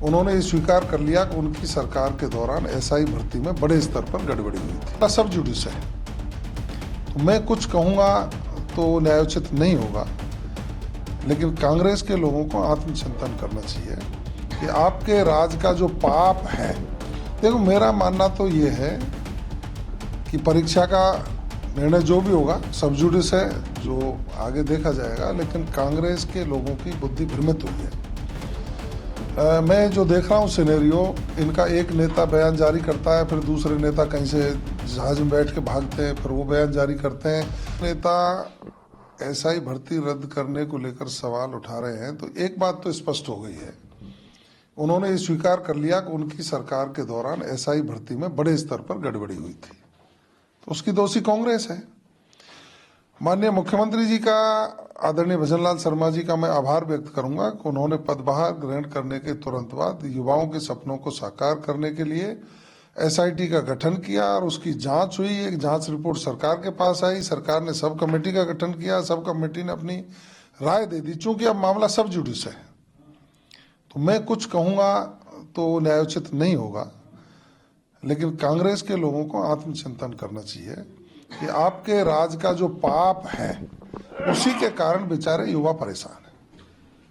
उन्होंने ये स्वीकार कर लिया कि उनकी सरकार के दौरान एसआई भर्ती में बड़े स्तर पर गड़बड़ी हुई थी। सब जुडिस है, तो मैं कुछ कहूँगा तो न्यायोचित नहीं होगा, लेकिन कांग्रेस के लोगों को आत्मचिंतन करना चाहिए कि आपके राज का जो पाप है। देखो, मेरा मानना तो ये है कि परीक्षा का निर्णय जो भी होगा सब जुडिस है, जो आगे देखा जाएगा, लेकिन कांग्रेस के लोगों की बुद्धि भ्रमित हुई है। मैं जो देख रहा हूँ सिनेरियो, इनका एक नेता बयान जारी करता है, फिर दूसरे नेता कहीं से जहाज में बैठ के भागते हैं, फिर वो बयान जारी करते हैं। नेता एसआई भर्ती रद्द करने को लेकर सवाल उठा रहे हैं, तो एक बात तो स्पष्ट हो गई है, उन्होंने ये स्वीकार कर लिया कि उनकी सरकार के दौरान एसआई भर्ती में बड़े स्तर पर गड़बड़ी हुई थी, तो उसकी दोषी कांग्रेस है। माननीय मुख्यमंत्री जी का, आदरणीय भजनलाल शर्मा जी का मैं आभार व्यक्त करूंगा कि उन्होंने पदभार ग्रहण करने के तुरंत बाद युवाओं के सपनों को साकार करने के लिए एसआईटी का गठन किया और उसकी जांच हुई। एक जांच रिपोर्ट सरकार के पास आई, सरकार ने सब कमेटी का गठन किया, सब कमेटी ने अपनी राय दे दी। चूंकि अब मामला सब जुडिस है, तो मैं कुछ कहूँगा तो न्यायोचित नहीं होगा, लेकिन कांग्रेस के लोगों को आत्मचिंतन करना चाहिए कि आपके राज का जो पाप है उसी के कारण बेचारे युवा परेशान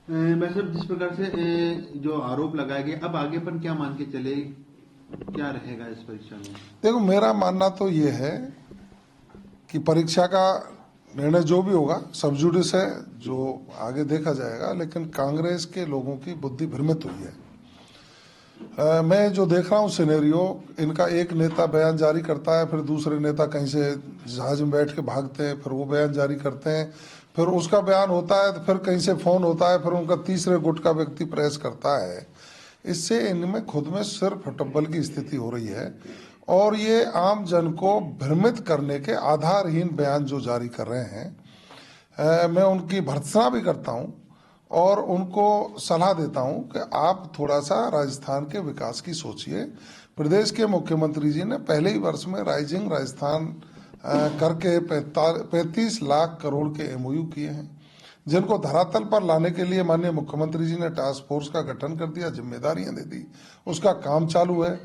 है। मैं सर, जिस प्रकार से जो आरोप लगाए गए, अब आगे पर क्या मान के चले, क्या रहेगा इस परीक्षा में? देखो, मेरा मानना तो ये है कि परीक्षा का निर्णय जो भी होगा सब जुडिस है, जो आगे देखा जाएगा, लेकिन कांग्रेस के लोगों की बुद्धि भ्रमित हुई है। मैं जो देख रहा हूँ सिनेरियो, इनका एक नेता बयान जारी करता है, फिर दूसरे नेता कहीं से जहाज में बैठ के भागते हैं, फिर वो बयान जारी करते हैं, फिर उसका बयान होता है, तो फिर कहीं से फोन होता है, फिर उनका तीसरे गुट का व्यक्ति प्रेस करता है। इससे इनमें खुद में सिर फटब्बल की स्थिति हो रही है, और ये आम जन को भ्रमित करने के आधारहीन बयान जो जारी कर रहे हैं, मैं उनकी भर्त्सना भी करता हूँ और उनको सलाह देता हूं कि आप थोड़ा सा राजस्थान के विकास की सोचिए। प्रदेश के मुख्यमंत्री जी ने पहले ही वर्ष में राइजिंग राजस्थान करके 35 लाख करोड़ के एमओयू किए हैं, जिनको धरातल पर लाने के लिए माननीय मुख्यमंत्री जी ने टास्क फोर्स का गठन कर दिया, जिम्मेदारियां दे दी, उसका काम चालू है।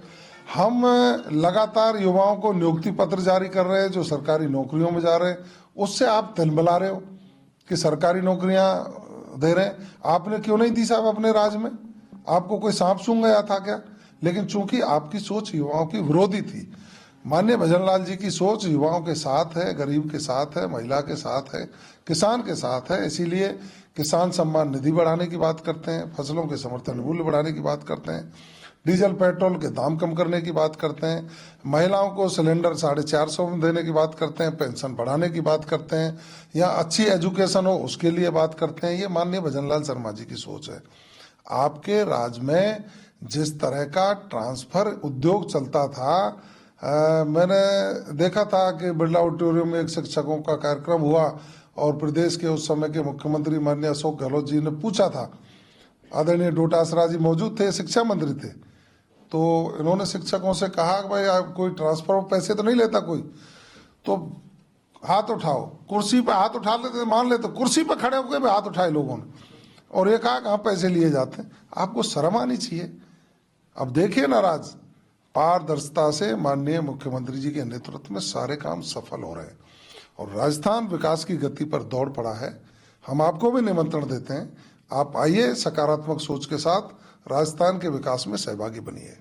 हम लगातार युवाओं को नियुक्ति पत्र जारी कर रहे हैं जो सरकारी नौकरियों में जा रहे हैं। उससे आप तिलमिला रहे हो कि सरकारी नौकरियां दे रहे हैं। आपने क्यों नहीं दी साहब अपने राज में? आपको कोई सांप सूंघ गया था क्या? लेकिन चूंकि आपकी सोच युवाओं की विरोधी थी, माननीय भजनलाल जी की सोच युवाओं के साथ है, गरीब के साथ है, महिला के साथ है, किसान के साथ है, इसीलिए किसान सम्मान निधि बढ़ाने की बात करते हैं, फसलों के समर्थन मूल्य बढ़ाने की बात करते हैं, डीजल पेट्रोल के दाम कम करने की बात करते हैं, महिलाओं को सिलेंडर 450 में देने की बात करते हैं, पेंशन बढ़ाने की बात करते हैं, या अच्छी एजुकेशन हो उसके लिए बात करते हैं। ये माननीय भजनलाल शर्मा जी की सोच है। आपके राज में जिस तरह का ट्रांसफर उद्योग चलता था, मैंने देखा था कि बिरला ऑडिटोरियम में एक शिक्षकों का कार्यक्रम हुआ और प्रदेश के उस समय के मुख्यमंत्री माननीय अशोक गहलोत जी ने पूछा था, आदरणीय डोटासरा जी मौजूद थे, शिक्षा मंत्री थे, तो इन्होंने शिक्षकों से कहा कि भाई आप कोई ट्रांसफर पैसे तो नहीं लेता कोई, तो हाथ उठाओ। कुर्सी पे हाथ उठा लेते, मान लेते, कुर्सी पे खड़े होकर भी हाथ उठाए लोगों ने, और ये कहा कहाँ पैसे लिए जाते हैं। आपको शर्म आनी चाहिए। अब देखिए ना, राज पारदर्शिता से माननीय मुख्यमंत्री जी के नेतृत्व में सारे काम सफल हो रहे हैं और राजस्थान विकास की गति पर दौड़ पड़ा है। हम आपको भी निमंत्रण देते हैं, आप आइए, सकारात्मक सोच के साथ राजस्थान के विकास में सहभागी बनिए।